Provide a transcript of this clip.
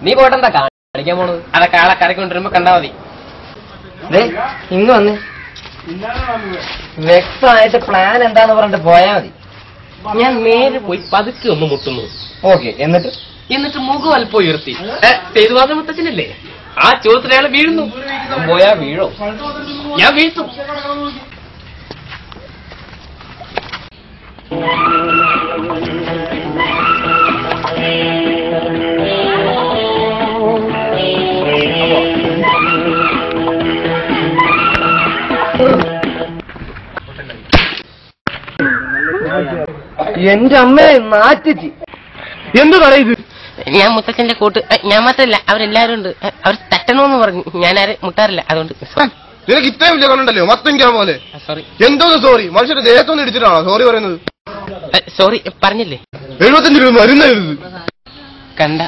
നീ പോട്ടെന്താ കാണിക്കാൻ പോണത്? അതൊക്കെ ആളെ കരക്കൊണ്ടിരുമ്പോ കണ്ടാ മതി. ഇങ്ങ് വന്ന് വ്യക്തമായിട്ട് പ്ലാൻ എന്താന്ന് പറഞ്ഞിട്ട് പോയാ മതി. ഞാൻ നേരെ പോയി പതുക്കെ ഒന്ന് മുട്ടുന്നു. ഓക്കെ, എന്നിട്ട് മുഖം അല്പം ഉയർത്തി സേതുവാദ മുത്തച്ഛനല്ലേ ആ ചോദ്യത്തിൽ അയാൾ വീഴുന്നു. പോയാ വീഴോ? ഞാൻ വീഴ്ത്തും. എന്റെ അമ്മയെ നാറ്റിച്ച്. എന്ത് പറയത്? ഞാൻ മുത്തച്ഛന്റെ കൂട്ട്. ഞാൻ മാത്രല്ല, അവരെല്ലാരും ഉണ്ട്. അവർ തട്ടണമെന്ന് പറഞ്ഞു. ഞാനാരെ മുട്ടാറില്ല, അതുകൊണ്ട്. നിനക്ക് ഇത്രയും വലിയ കണ്ടുണ്ടല്ലോ മത്തഞ്ചാ പോലെ. സോറി. എന്തോന്ന് സോറി? മനുഷ്യന്റെ ദേഹത്തൊന്നും ഇടിച്ചിട്ടാണോ സോറി പറയുന്നത്? സോറി പറഞ്ഞില്ലേ? 75 രൂപ മരുന്നായിരുന്നു. കണ്ട